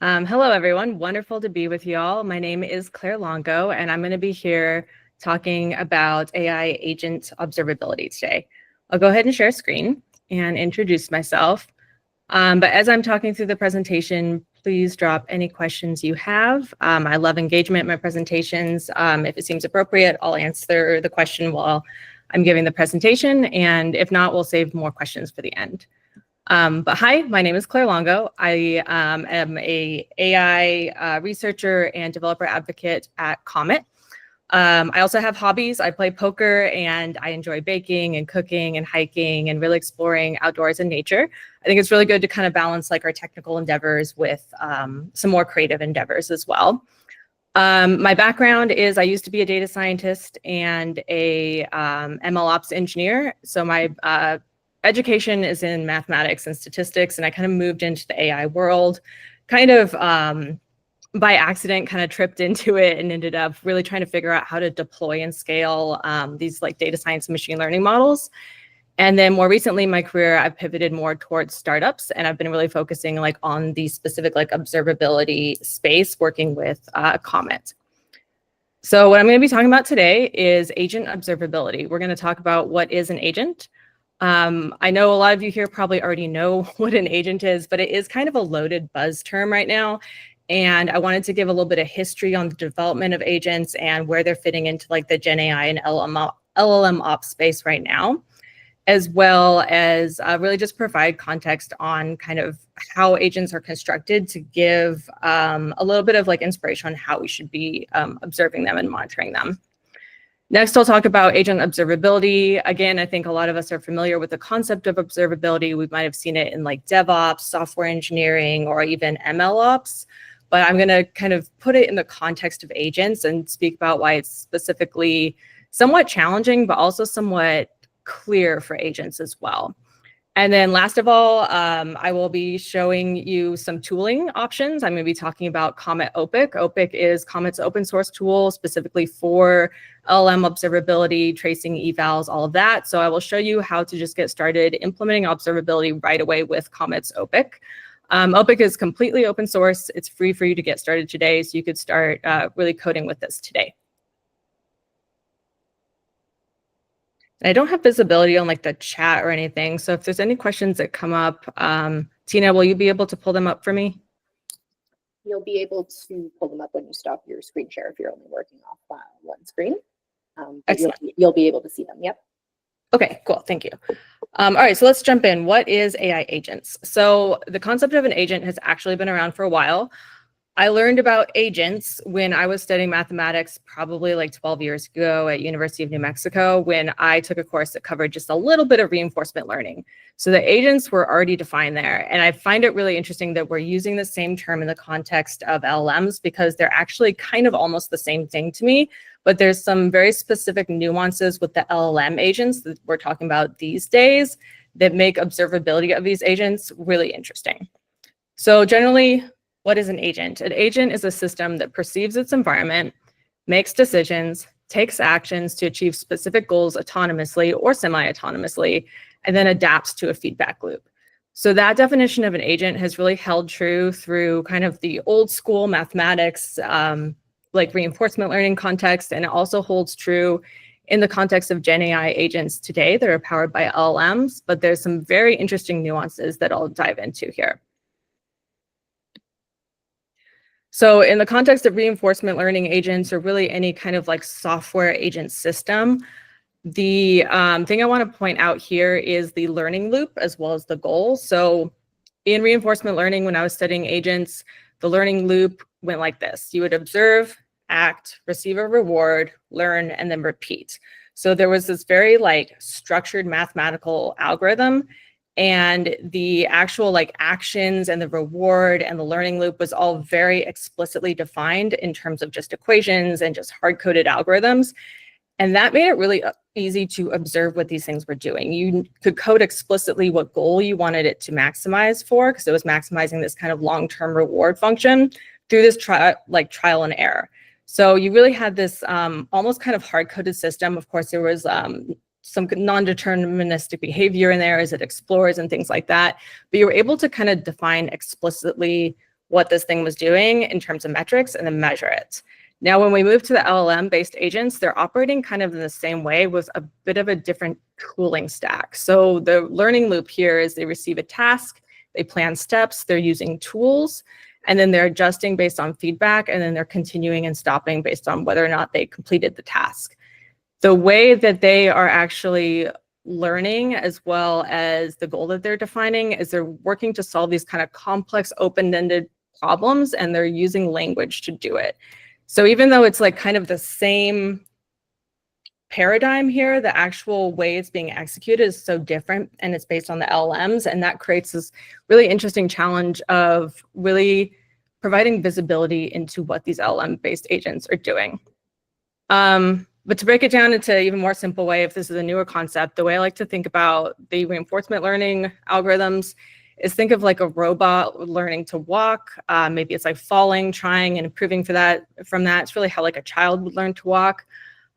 Hello, everyone. Wonderful to be with you all. My name is Claire Longo, and I'm going to be here talking about AI agent observability today. I'll go ahead and share a screen and introduce myself. But as I'm talking through the presentation, please drop any questions you have. I love engagement in my presentations. If it seems appropriate, I'll answer the question while I'm giving the presentation, and if not, we'll save more questions for the end. But hi, my name is Claire Longo. I am a AI researcher and developer advocate at Comet. I also have hobbies. I play poker and I enjoy baking and cooking and hiking and really exploring outdoors and nature. I think it's really good to kind of balance like our technical endeavors with some more creative endeavors as well. My background is I used to be a data scientist and a ML ops engineer. So my education is in mathematics and statistics, and I kind of moved into the AI world, kind of by accident, kind of tripped into it and ended up really trying to figure out how to deploy and scale these like data science and machine learning models. And then more recently in my career, I've pivoted more towards startups, and I've been really focusing like on the specific like observability space, working with Comet. So what I'm going to be talking about today is agent observability. We're going to talk about what is an agent. I know a lot of you here probably already know what an agent is, but it is kind of a loaded buzz term right now. And I wanted to give a little bit of history on the development of agents and where they're fitting into like the GenAI and LLM ops space right now, as well as really just provide context on kind of how agents are constructed to give a little bit of like inspiration on how we should be observing them and monitoring them. Next, I'll talk about agent observability. Again, I think a lot of us are familiar with the concept of observability. We might have seen it in like DevOps, software engineering, or even ML ops. But I'm going to kind of put it in the context of agents and speak about why it's specifically somewhat challenging, but also somewhat clear for agents as well. And then last of all, I will be showing you some tooling options. I'm going to be talking about Comet Opik. Opik is Comet's open source tool specifically for LLM observability, tracing evals, all of that. So I will show you how to just get started implementing observability right away with Comet's Opik. Opik is completely open source. It's free for you to get started today, so you could start really coding with this today. I don't have visibility on like the chat or anything. So if there's any questions that come up, Tina, will you be able to pull them up for me? You'll be able to pull them up when you stop your screen share if you're only working off one screen. You'll be able to see them. Yep. Okay, cool. Thank you. All right, so let's jump in. What is AI agents? So the concept of an agent has actually been around for a while. I learned about agents when I was studying mathematics probably like 12 years ago at University of New Mexico, when I took a course that covered just a little bit of reinforcement learning. So the agents were already defined there. And I find it really interesting that we're using the same term in the context of LLMs because they're actually kind of almost the same thing to me, but there's some very specific nuances with the LLM agents that we're talking about these days that make observability of these agents really interesting. So generally, what is an agent? An agent is a system that perceives its environment, makes decisions, takes actions to achieve specific goals autonomously or semi-autonomously, and then adapts to a feedback loop. So that definition of an agent has really held true through kind of the old school mathematics, like reinforcement learning context, and it also holds true in the context of GenAI agents today that are powered by LLMs, but there's some very interesting nuances that I'll dive into here. So in the context of reinforcement learning agents, or really any kind of like software agent system, the thing I want to point out here is the learning loop as well as the goal. So in reinforcement learning, when I was studying agents, the learning loop went like this. You would observe, act, receive a reward, learn, and then repeat. So there was this very like structured mathematical algorithm, and the actual like actions and the reward and the learning loop was all very explicitly defined in terms of just equations and just hard-coded algorithms. And that made it really easy to observe what these things were doing. You could code explicitly what goal you wanted it to maximize for, because it was maximizing this kind of long-term reward function through this trial and error. So you really had this almost kind of hard-coded system. Of course, there was some non-deterministic behavior in there as it explores and things like that. But you were able to kind of define explicitly what this thing was doing in terms of metrics and then measure it. Now, when we move to the LLM-based agents, they're operating kind of in the same way with a bit of a different tooling stack. So the learning loop here is they receive a task, they plan steps, they're using tools, and then they're adjusting based on feedback, and then they're continuing and stopping based on whether or not they completed the task. The way that they are actually learning, as well as the goal that they're defining, is they're working to solve these kind of complex open-ended problems, and they're using language to do it. So even though it's like kind of the same paradigm here, the actual way it's being executed is so different, and it's based on the LLMs, and that creates this really interesting challenge of really providing visibility into what these LLM-based agents are doing. But to break it down into an even more simple way, if this is a newer concept, the way I like to think about the reinforcement learning algorithms is think of like a robot learning to walk. Maybe it's like falling, trying, and improving from that. It's really how like a child would learn to walk.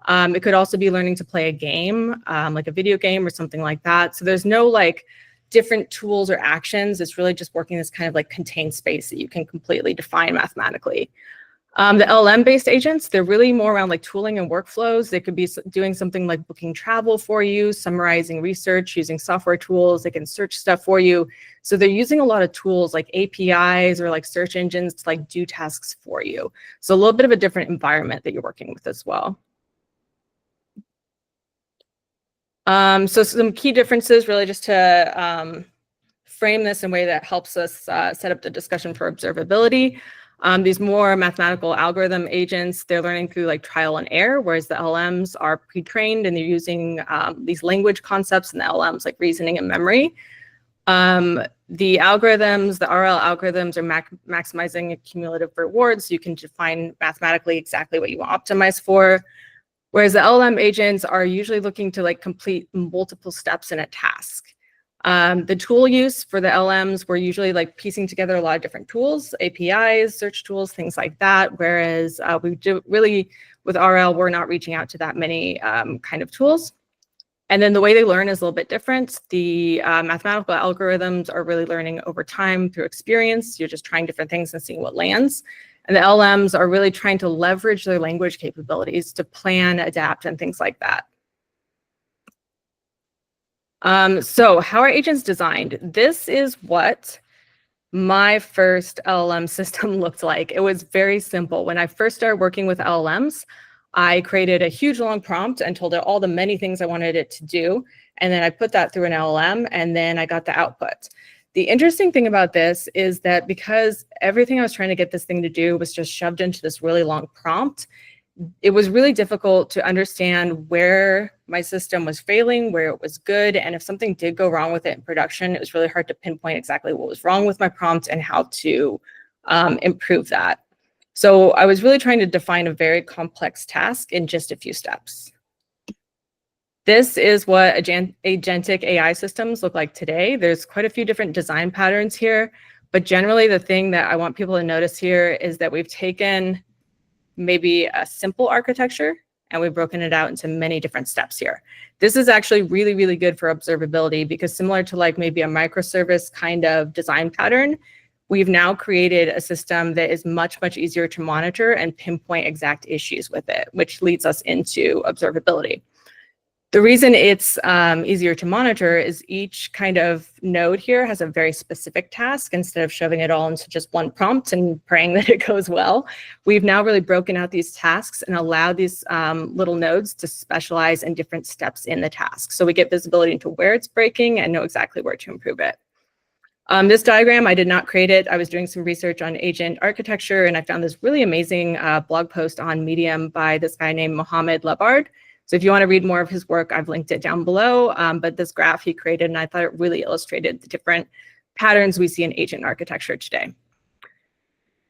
It could also be learning to play a game, like a video game or something like that. So there's no like different tools or actions. It's really just working this kind of like contained space that you can completely define mathematically. The LLM-based agents, they're really more around like tooling and workflows. They could be doing something like booking travel for you, summarizing research, using software tools. They can search stuff for you. So they're using a lot of tools like APIs or like search engines to like do tasks for you. So a little bit of a different environment that you're working with as well. So some key differences, really just to frame this in a way that helps us set up the discussion for observability. These more mathematical algorithm agents, they're learning through like trial and error, whereas the LLMs are pre-trained and they're using these language concepts and the LLMs like reasoning and memory. The algorithms, the RL algorithms are maximizing cumulative rewards. You can define mathematically exactly what you want to optimize for. Whereas the LLM agents are usually looking to like complete multiple steps in a task. The tool use for the LLMs, we're usually like piecing together a lot of different tools, APIs, search tools, things like that. Whereas we do really, with RL, we're not reaching out to that many kind of tools. And then the way they learn is a little bit different. The mathematical algorithms are really learning over time through experience. You're just trying different things and seeing what lands. And the LLMs are really trying to leverage their language capabilities to plan, adapt, and things like that. So how are agents designed? This is what my first LLM system looked like. It was very simple. When I first started working with LLMs, I created a huge long prompt and told it all the many things I wanted it to do. And then I put that through an LLM, and then I got the output. The interesting thing about this is that because everything I was trying to get this thing to do was just shoved into this really long prompt, it was really difficult to understand where my system was failing, where it was good, and if something did go wrong with it in production, it was really hard to pinpoint exactly what was wrong with my prompt and how to improve that. So I was really trying to define a very complex task in just a few steps. This is what agentic AI systems look like today. There's quite a few different design patterns here, but generally the thing that I want people to notice here is that we've taken maybe a simple architecture and we've broken it out into many different steps here. This is actually really, really good for observability because similar to like maybe a microservice kind of design pattern, we've now created a system that is much, much easier to monitor and pinpoint exact issues with it, which leads us into observability. The reason it's easier to monitor is each kind of node here has a very specific task. Instead of shoving it all into just one prompt and praying that it goes well, we've now really broken out these tasks and allowed these little nodes to specialize in different steps in the task. So we get visibility into where it's breaking and know exactly where to improve it. This diagram, I did not create it. I was doing some research on agent architecture, and I found this really amazing blog post on Medium by this guy named Mohammed Labard. So if you want to read more of his work, I've linked it down below. But this graph he created, and I thought it really illustrated the different patterns we see in agent architecture today.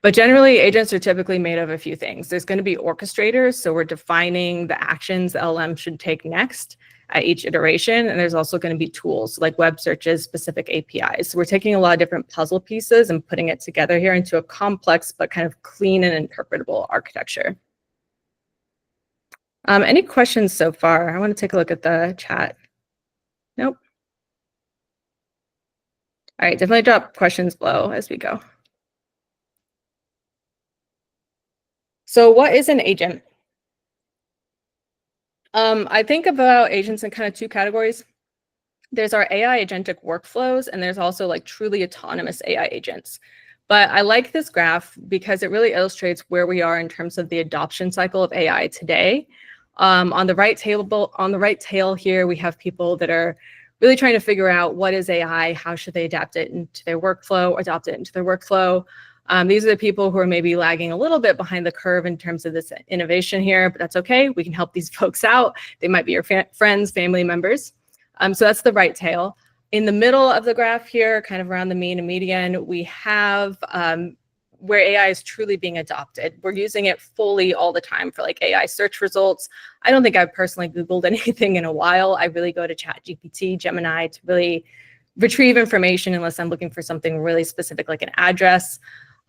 But generally, agents are typically made of a few things. There's going to be orchestrators, so we're defining the actions the LLM should take next at each iteration. And there's also going to be tools like web searches, specific APIs. So we're taking a lot of different puzzle pieces and putting it together here into a complex but kind of clean and interpretable architecture. Any questions so far? I want to take a look at the chat. Nope. All right, definitely drop questions below as we go. So what is an agent? I think about agents in kind of two categories. There's our AI agentic workflows, and there's also like truly autonomous AI agents. But I like this graph because it really illustrates where we are in terms of the adoption cycle of AI today. On the right tail here, we have people that are really trying to figure out what is AI, how should they adapt it into their workflow, adopt it into their workflow. These are the people who are maybe lagging a little bit behind the curve in terms of this innovation here, but that's okay. We can help these folks out. They might be your friends, family members. So that's the right tail. In the middle of the graph here, kind of around the mean and median, we have where AI is truly being adopted. We're using it fully all the time for like AI search results. I don't think I've personally Googled anything in a while. I really go to ChatGPT, Gemini to really retrieve information unless I'm looking for something really specific like an address.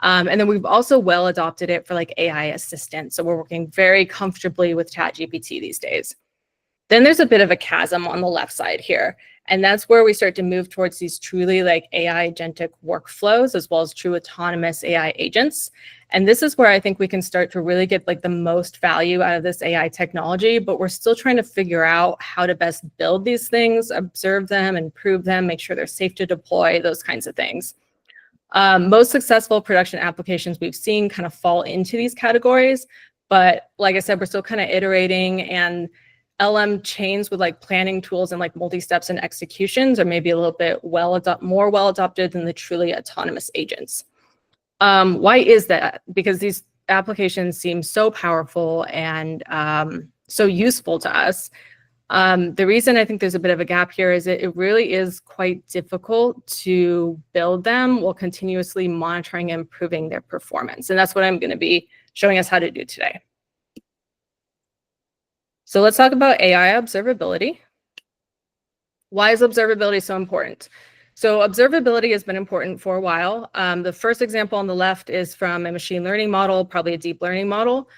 And then we've also well adopted it for like AI assistant. So we're working very comfortably with ChatGPT these days. Then there's a bit of a chasm on the left side here. And that's where we start to move towards these truly like AI agentic workflows, as well as true autonomous AI agents. And this is where I think we can start to really get like the most value out of this AI technology, but we're still trying to figure out how to best build these things, observe them, improve them, make sure they're safe to deploy, those kinds of things. Most successful production applications we've seen kind of fall into these categories. But like I said, we're still kind of iterating, and LM chains with like planning tools and like multi-steps and executions are maybe a little bit more well adopted than the truly autonomous agents. Why is that? Because these applications seem so powerful and so useful to us. The reason I think there's a bit of a gap here is it really is quite difficult to build them while continuously monitoring and improving their performance. And that's what I'm going to be showing us how to do today. So let's talk about AI observability. Why is observability so important? So observability has been important for a while. The first example on the left is from a machine learning model, probably a deep learning model.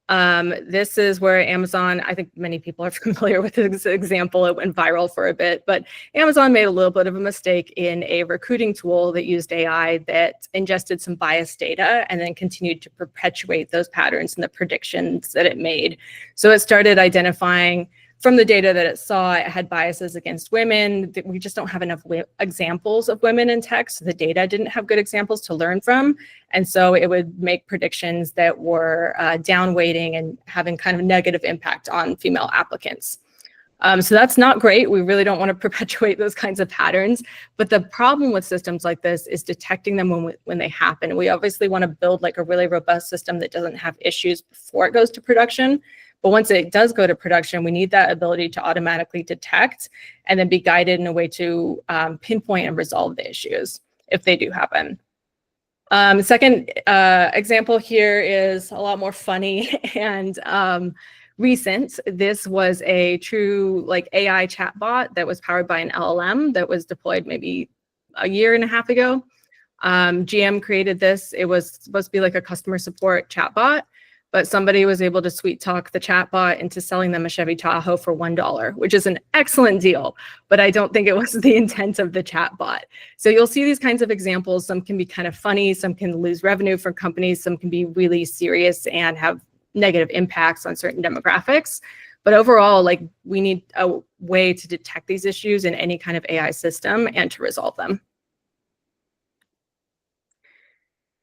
This is where Amazon, I think many people are familiar with this example. It went viral for a bit, but Amazon made a little bit of a mistake in a recruiting tool that used AI that ingested some biased data and then continued to perpetuate those patterns and the predictions that it made. So it started identifying from the data that it saw, it had biases against women. We just don't have enough examples of women in tech, so the data didn't have good examples to learn from. And so it would make predictions that were down-weighting and having kind of negative impact on female applicants. So that's not great. We really don't want to perpetuate those kinds of patterns. But the problem with systems like this is detecting them when they happen. We obviously want to build like a really robust system that doesn't have issues before it goes to production. But once it does go to production, we need that ability to automatically detect and then be guided in a way to pinpoint and resolve the issues if they do happen. Second example here is a lot more funny and recent. This was a true like AI chatbot that was powered by an LLM that was deployed maybe a year and a half ago. GM created this. It was supposed to be like a customer support chatbot, but somebody was able to sweet talk the chatbot into selling them a Chevy Tahoe for $1, which is an excellent deal, but I don't think it was the intent of the chatbot. So you'll see these kinds of examples. Some can be kind of funny, some can lose revenue for companies, some can be really serious and have negative impacts on certain demographics. But overall, like we need a way to detect these issues in any kind of AI system and to resolve them.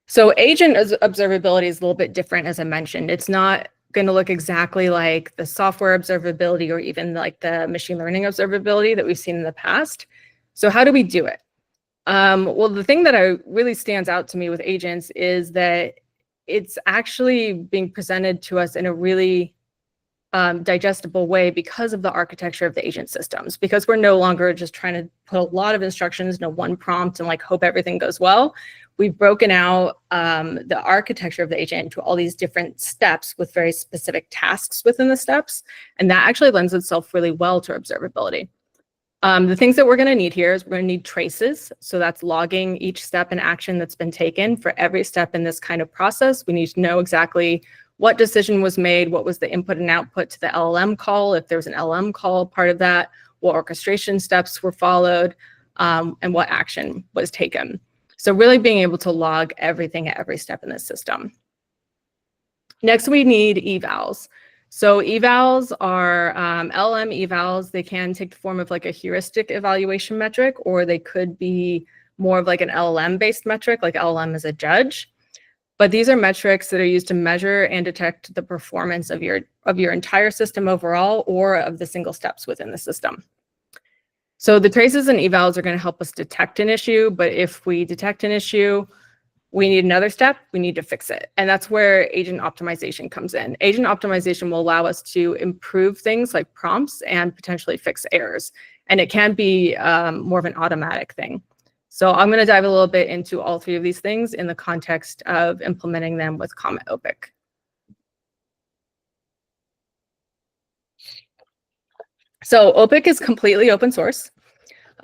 So agent observability is a little bit different, as I mentioned. It's not going to look exactly like the software observability or even like the machine learning observability that we've seen in the past. So how do we do it? Well, the thing that really stands out to me with agents is that it's actually being presented to us in a really digestible way because of the architecture of the agent systems, because we're no longer just trying to put a lot of instructions in one prompt and like hope everything goes well. We've broken out the architecture of the agent into all these different steps with very specific tasks within the steps. And that actually lends itself really well to observability. The things that we're going to need here is we're going to need traces. So that's logging each step and action that's been taken for every step in this kind of process. We need to know exactly what decision was made, what was the input and output to the LLM call, if there was an LLM call part of that, what orchestration steps were followed, and what action was taken. So really being able to log everything at every step in the system. Next, we need evals. So evals are LLM evals. They can take the form of like a heuristic evaluation metric, or they could be more of like an LLM-based metric, like LLM as a judge. But these are metrics that are used to measure and detect the performance of your entire system overall, or of the single steps within the system. So the traces and evals are going to help us detect an issue, but if we detect an issue, we need another step, we need to fix it. And that's where agent optimization comes in. Agent optimization will allow us to improve things like prompts and potentially fix errors. And it can be more of an automatic thing. So I'm going to dive a little bit into all three of these things in the context of implementing them with Comet Opik. So Opik is completely open source.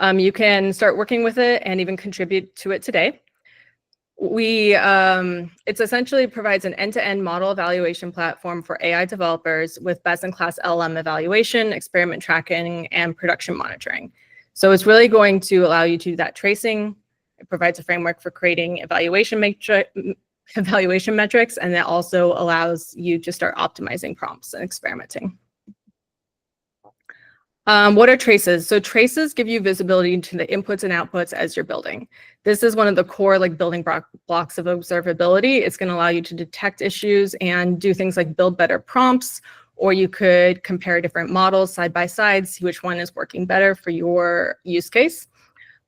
You can start working with it and even contribute to it today. It essentially provides an end-to-end model evaluation platform for AI developers with best-in-class LLM evaluation, experiment tracking, and production monitoring. So it's really going to allow you to do that tracing. It provides a framework for creating evaluation metrics, and that also allows you to start optimizing prompts and experimenting. What are traces? So traces give you visibility into the inputs and outputs as you're building. This is one of the core building blocks of observability. It's going to allow you to detect issues and do things like build better prompts, or you could compare different models side by side, see which one is working better for your use case.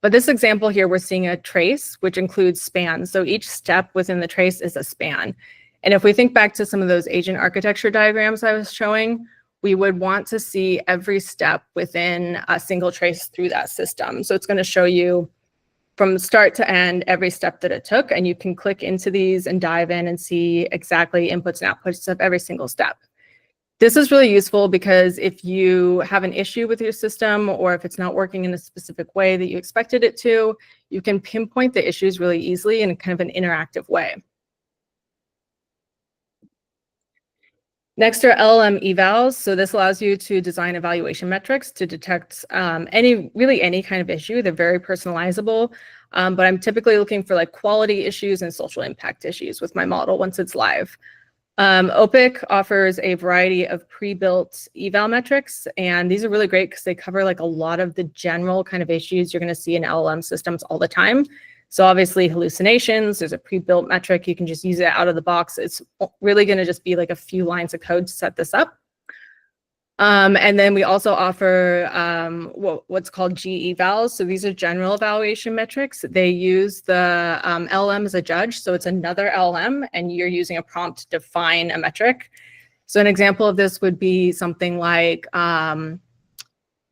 But this example here, we're seeing a trace, which includes spans. So each step within the trace is a span. And if we think back to some of those agent architecture diagrams I was showing, we would want to see every step within a single trace through that system. So it's going to show you from start to end every step that it took, and you can click into these and dive in and see exactly inputs and outputs of every single step. This is really useful because if you have an issue with your system, or if it's not working in a specific way that you expected it to, you can pinpoint the issues really easily in kind of an interactive way. Next are LLM evals. So this allows you to design evaluation metrics to detect any kind of issue. They're very personalizable, but I'm typically looking for quality issues and social impact issues with my model once it's live. Opik offers a variety of pre-built eval metrics, and these are really great because they cover a lot of the general kind of issues you're going to see in LLM systems all the time. So obviously hallucinations, there's a pre-built metric. You can just use it out of the box. It's really going to just be a few lines of code to set this up. And then we also offer what's called G-evals. So these are general evaluation metrics. They use the LLM as a judge. So it's another LLM, and you're using a prompt to define a metric. So an example of this would be something like,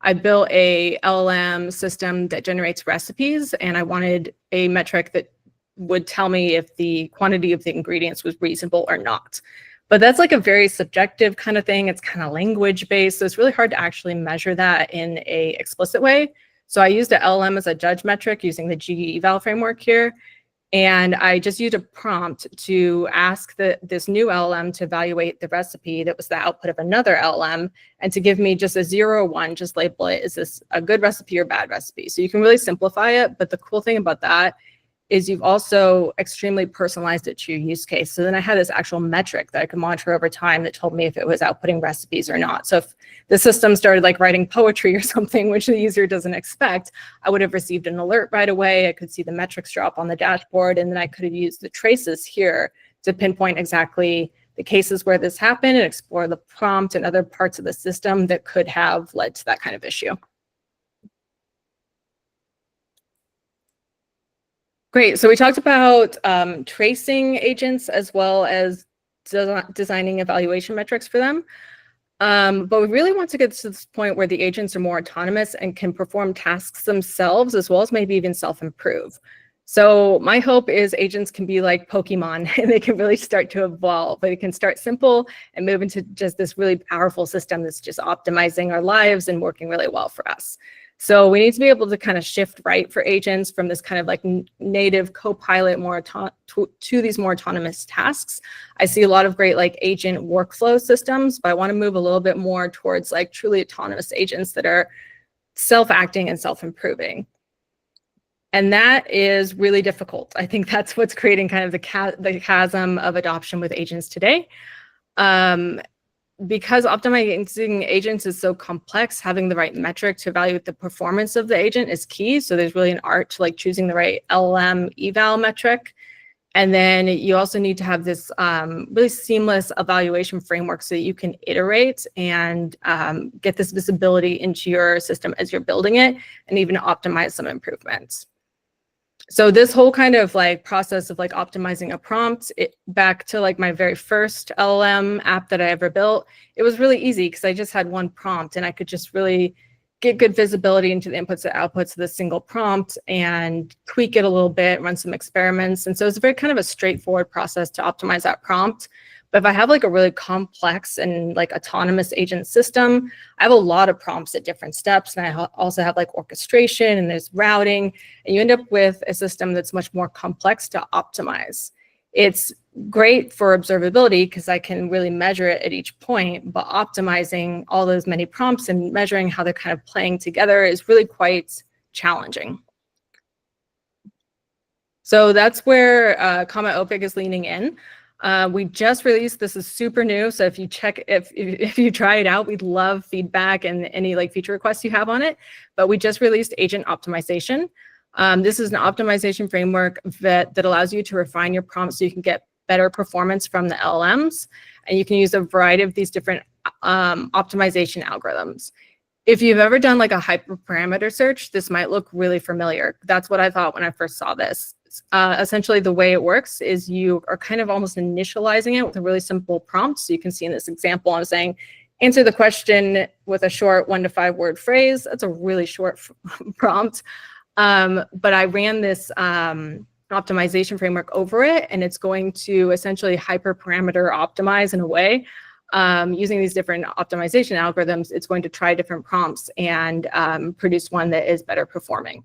I built a LLM system that generates recipes, and I wanted a metric that would tell me if the quantity of the ingredients was reasonable or not. But that's a very subjective kind of thing. It's kind of language based, so it's really hard to actually measure that in a explicit way. So I used a LLM as a judge metric using the G-eval framework here. And I just used a prompt to ask this new LLM to evaluate the recipe that was the output of another LLM, and to give me just a 0 or 1, just label it, is this a good recipe or bad recipe? So you can really simplify it, but the cool thing about that is you've also extremely personalized it to your use case. So then I had this actual metric that I could monitor over time that told me if it was outputting recipes or not. So if the system started writing poetry or something, which the user doesn't expect, I would have received an alert right away. I could see the metrics drop on the dashboard, and then I could have used the traces here to pinpoint exactly the cases where this happened and explore the prompt and other parts of the system that could have led to that kind of issue. Great. So we talked about tracing agents as well as designing evaluation metrics for them. But we really want to get to this point where the agents are more autonomous and can perform tasks themselves, as well as maybe even self-improve. So my hope is agents can be like Pokemon, and they can really start to evolve. But it can start simple and move into just this really powerful system that's just optimizing our lives and working really well for us. So we need to be able to kind of shift right for agents from this kind of native co-pilot to these more autonomous tasks. I see a lot of great agent workflow systems, but I want to move a little bit more towards truly autonomous agents that are self-acting and self-improving. And that is really difficult. I think that's what's creating kind of the chasm of adoption with agents today. Because optimizing agents is so complex, having the right metric to evaluate the performance of the agent is key. So there's really an art to like choosing the right LLM eval metric. And then you also need to have this really seamless evaluation framework so that you can iterate and get this visibility into your system as you're building it and even optimize some improvements. So this whole kind of like process of like optimizing a prompt, back to like my very first LLM app that I ever built, it was really easy because I just had one prompt and I could just really get good visibility into the inputs and outputs of the single prompt and tweak it a little bit, run some experiments. And so it's very kind of a straightforward process to optimize that prompt. But if I have like a really complex and like autonomous agent system, I have a lot of prompts at different steps. And I also have like orchestration and there's routing, and you end up with a system that's much more complex to optimize. It's great for observability because I can really measure it at each point, but optimizing all those many prompts and measuring how they're kind of playing together is really quite challenging. So that's where Comet Opik is leaning in. We just released, this is super new, so if you try it out, we'd love feedback and any like feature requests you have on it. But we just released Agent Optimization. This is an optimization framework that allows you to refine your prompts so you can get better performance from the LLMs, and you can use a variety of these different optimization algorithms. If you've ever done like a hyperparameter search, this might look really familiar. That's what I thought when I first saw this. Essentially, the way it works is you are kind of almost initializing it with a really simple prompt. So you can see in this example, I'm saying, answer the question with a short 1 to 5 word phrase. That's a really short prompt. But I ran this optimization framework over it, and it's going to essentially hyperparameter optimize in a way. Using these different optimization algorithms, it's going to try different prompts and produce one that is better performing.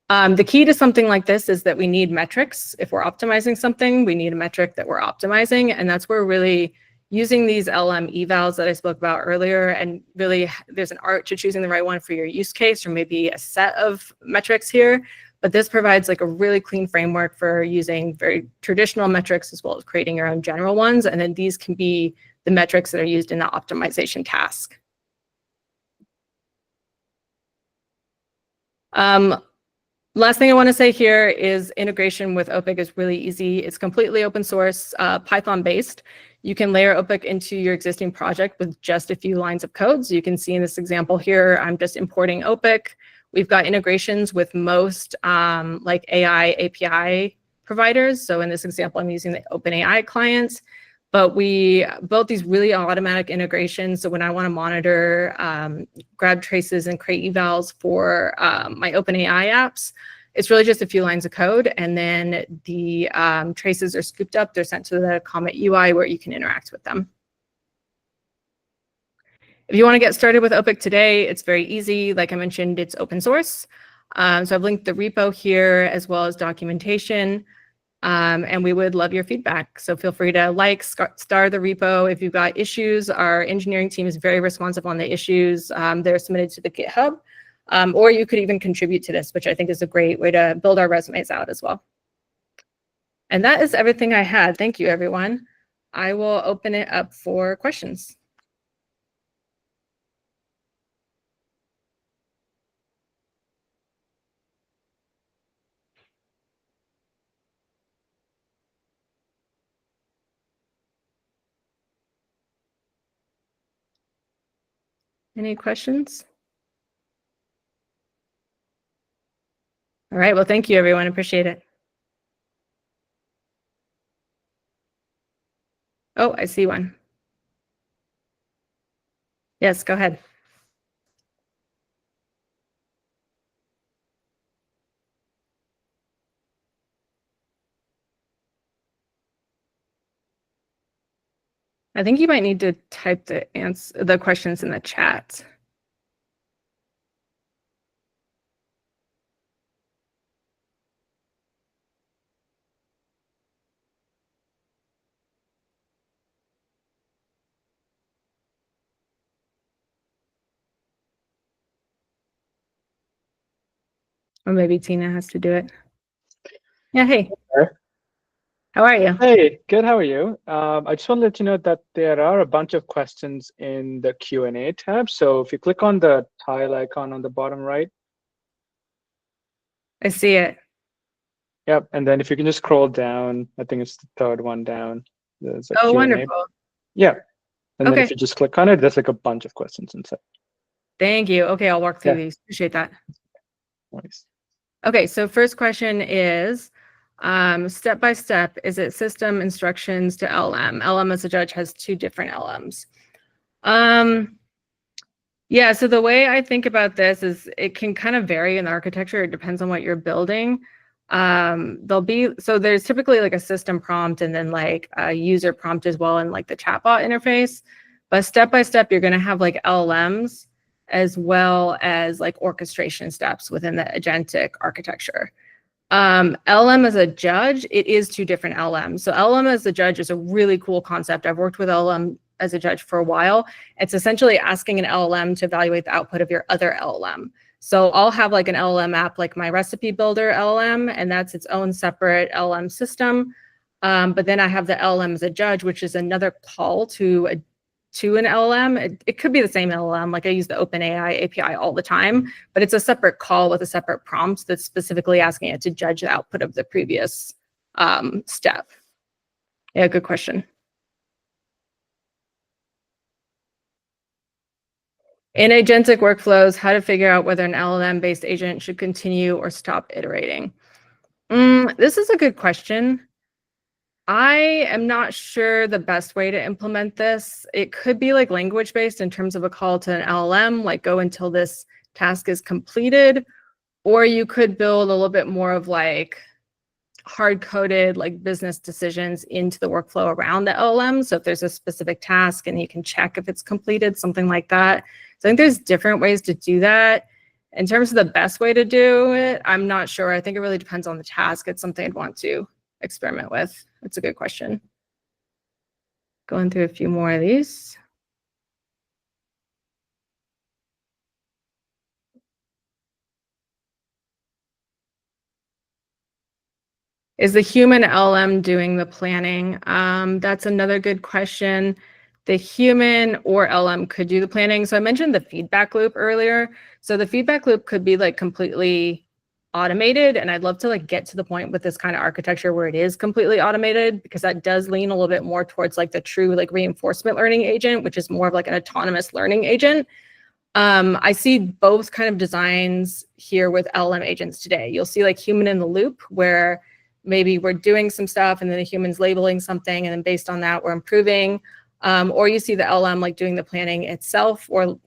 The key to something like this is that we need metrics. If we're optimizing something, we need a metric that we're optimizing, and that's where really using these LM evals that I spoke about earlier, and really there's an art to choosing the right one for your use case or maybe a set of metrics here. But this provides like a really clean framework for using very traditional metrics as well as creating your own general ones. And then these can be the metrics that are used in the optimization task. Last thing I want to say here is integration with Opik is really easy. It's completely open source, Python based. You can layer Opik into your existing project with just a few lines of code. So you can see in this example here, I'm just importing Opik. We've got integrations with most like AI API providers. So in this example, I'm using the OpenAI clients. But we built these really automatic integrations. So when I want to monitor, grab traces and create evals for my OpenAI apps, it's really just a few lines of code. And then the traces are scooped up. They're sent to the Comet UI where you can interact with them. If you want to get started with Opik today, it's very easy. Like I mentioned, it's open source. So I've linked the repo here as well as documentation. And we would love your feedback. So feel free to like, star the repo. If you've got issues, our engineering team is very responsive on the issues. They're submitted to the GitHub, or you could even contribute to this, which I think is a great way to build our resumes out as well. And that is everything I had. Thank you, everyone. I will open it up for questions. Any questions? All right, well, thank you, everyone. Appreciate it. Oh, I see one. Yes, go ahead. I think you might need to type the questions in the chat. Or maybe Tina has to do it. Yeah, hey. How are you? Hey, good. How are you? I just want to let you know that there are a bunch of questions in the Q&A tab. So if you click on the tile icon on the bottom right, I see it. yep, and then if you can just scroll down, I think it's the third one down. There's a Oh, Q&A. wonderful. Yeah, and then if Okay. you just click on it, there's like a bunch of questions inside. Thank you. Okay, I'll walk through Yeah. these. Appreciate that. Nice. Okay, so first question is, step by step, is it system instructions to LM? LM as a judge has two different LMs. Yeah, so the way I think about this is it can kind of vary in the architecture. It depends on what you're building. There's typically like a system prompt and then like a user prompt as well in like the chatbot interface. But step by step, you're going to have like LLMs as well as like orchestration steps within the agentic architecture. LM as a judge, it is two different LMs. So LM as a judge is a really cool concept. I've worked with LM as a judge for a while. It's essentially asking an LLM to evaluate the output of your other LLM. So I'll have like an LLM app, like my recipe builder LLM, and that's its own separate LLM system. But then I have the LLM as a judge, which is another call to an LLM. It could be the same LLM, like I use the OpenAI API all the time, but it's a separate call with a separate prompt that's specifically asking it to judge the output of the previous step. Yeah, good question. In agentic workflows, how to figure out whether an LLM-based agent should continue or stop iterating. This is a good question. I am not sure the best way to implement this. It could be like language-based in terms of a call to an LLM, like go until this task is completed, or you could build a little bit more of like hard-coded like business decisions into the workflow around the LLM. So if there's a specific task and you can check if it's completed, something like that. So I think there's different ways to do that. In terms of the best way to do it, I'm not sure. I think it really depends on the task. It's something I'd want to experiment with. That's a good question. Going through a few more of these. Is the human LM doing the planning? That's another good question. The human or LM could do the planning. So I mentioned the feedback loop earlier. So the feedback loop could be like completely automated. And I'd love to like get to the point with this kind of architecture where it is completely automated, because that does lean a little bit more towards like the true like reinforcement learning agent, which is more of like an autonomous learning agent. I see both kind of designs here with LM agents today. You'll see like human in the loop, where maybe we're doing some stuff and then the human's labeling something, and then based on that, we're improving. Or you see the LM like doing the planning itself, or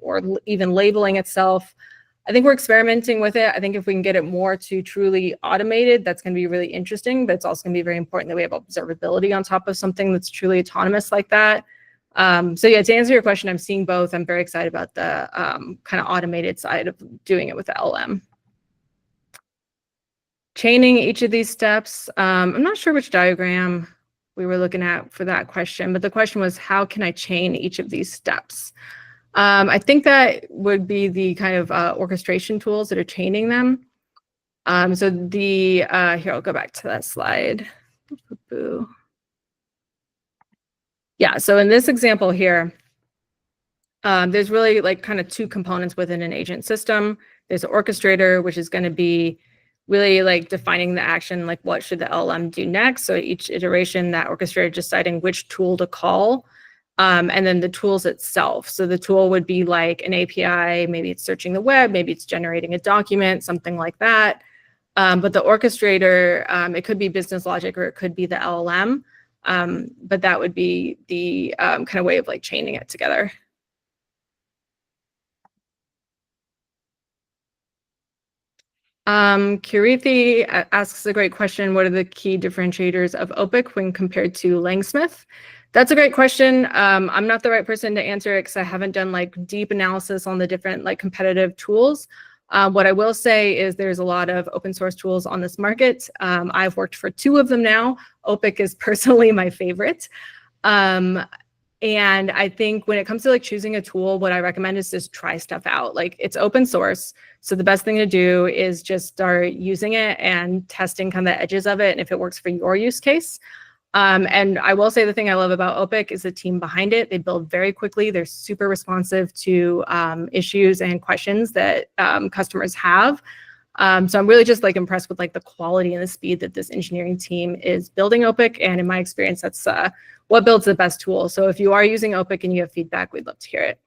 even labeling itself. I think we're experimenting with it. I think if we can get it more to truly automated, that's going to be really interesting, but it's also going to be very important that we have observability on top of something that's truly autonomous like that. So yeah, to answer your question, I'm seeing both. I'm very excited about the kind of automated side of doing it with the LM. Chaining each of these steps. I'm not sure which diagram we were looking at for that question, but the question was, how can I chain each of these steps? I think that would be the kind of orchestration tools that are chaining them. So the, here, I'll go back to that slide. Yeah, so in this example here, there's really like kind of two components within an agent system. There's an orchestrator, which is going to be really like defining the action, like what should the LLM do next. So each iteration, that orchestrator deciding which tool to call, and then the tools itself. So the tool would be like an API, maybe it's searching the web, maybe it's generating a document, something like that. But the orchestrator, it could be business logic or it could be the LLM, but that would be the kind of way of like chaining it together. Kirithi asks a great question. What are the key differentiators of Opik when compared to Langsmith? That's a great question. I'm not the right person to answer it because I haven't done like deep analysis on the different like competitive tools. What I will say is there's a lot of open source tools on this market. I've worked for 2 of them now. Opik is personally my favorite. And I think when it comes to like choosing a tool, what I recommend is just try stuff out. Like it's open source. So the best thing to do is just start using it and testing kind of the edges of it, and if it works for your use case. And I will say the thing I love about Opik is the team behind it. They build very quickly. They're super responsive to issues and questions that customers have. So I'm really just like impressed with like the quality and the speed that this engineering team is building Opik. And in my experience, that's what builds the best tool. So if you are using Opik and you have feedback, we'd love to hear it.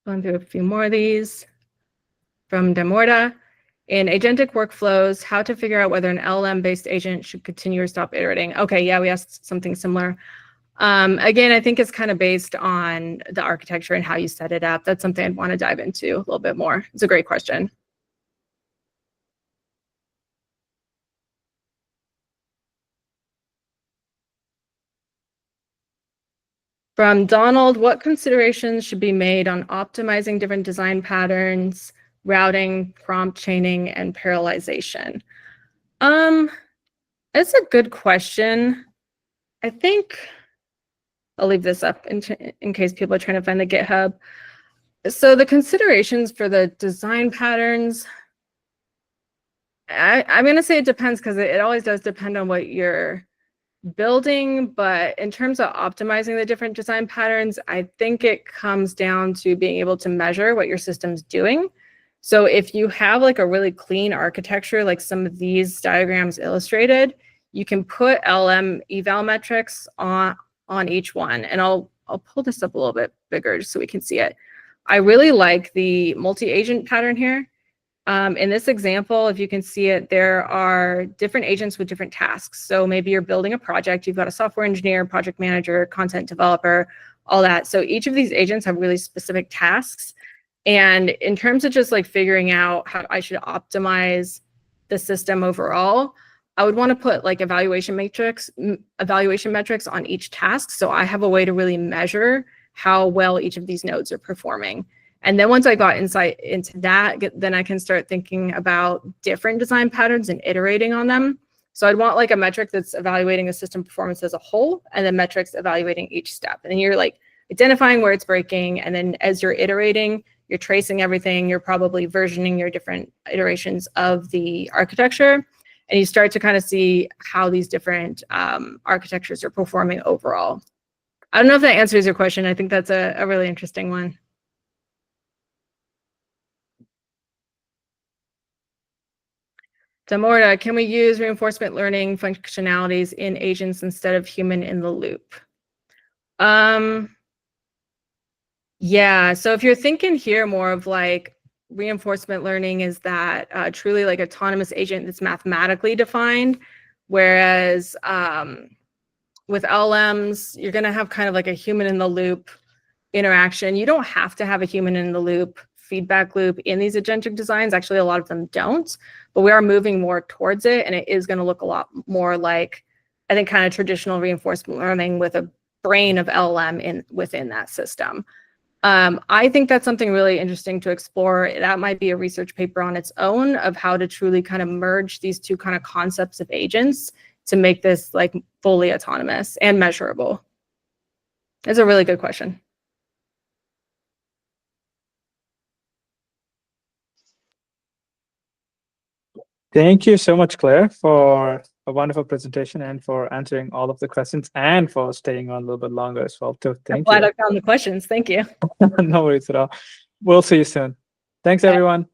Going through a few more of these from Demorda. In agentic workflows, how to figure out whether an LLM-based agent should continue or stop iterating. Okay, yeah, we asked something similar. Again, I think it's kind of based on the architecture and how you set it up. That's something I'd want to dive into a little bit more. It's a great question. From Donald, what considerations should be made on optimizing different design patterns, routing, prompt chaining, and parallelization? It's a good question. I think I'll leave this up in case people are trying to find the GitHub. So the considerations for the design patterns, I'm going to say it depends because it always does depend on what you're building. But in terms of optimizing the different design patterns, I think it comes down to being able to measure what your system's doing. So if you have like a really clean architecture, like some of these diagrams illustrated, you can put LM eval metrics on each one. And I'll pull this up a little bit bigger just so we can see it. I really like the multi-agent pattern here. In this example, if you can see it, there are different agents with different tasks. So maybe you're building a project, you've got a software engineer, project manager, content developer, all that. So each of these agents have really specific tasks. And in terms of just like figuring out how I should optimize the system overall, I would want to put like evaluation metrics on each task. So I have a way to really measure how well each of these nodes are performing. And then once I got insight into that, then I can start thinking about different design patterns and iterating on them. So I'd want like a metric that's evaluating the system performance as a whole, and then metrics evaluating each step. And then you're like identifying where it's breaking. And then as you're iterating, you're tracing everything. You're probably versioning your different iterations of the architecture. And you start to kind of see how these different architectures are performing overall. I don't know if that answers your question. I think that's a really interesting one. Demorda, can we use reinforcement learning functionalities in agents instead of human in the loop? Yeah, so if you're thinking here more of like reinforcement learning is that truly like autonomous agent that's mathematically defined, whereas with LLMs, you're going to have kind of like a human in the loop interaction. You don't have to have a human in the loop feedback loop in these agentic designs. Actually, a lot of them don't, but we are moving more towards it. And it is going to look a lot more like, I think, kind of traditional reinforcement learning with a brain of LLM within that system. I think that's something really interesting to explore. That might be a research paper on its own of how to truly kind of merge these two kind of concepts of agents to make this like fully autonomous and measurable. It's a really good question. Thank you so much, Claire, for a wonderful presentation and for answering all of the questions and for staying on a little bit longer as well, too. Thank you. I'm glad I found the questions. Thank you. No worries at all. We'll see you soon. Thanks, everyone.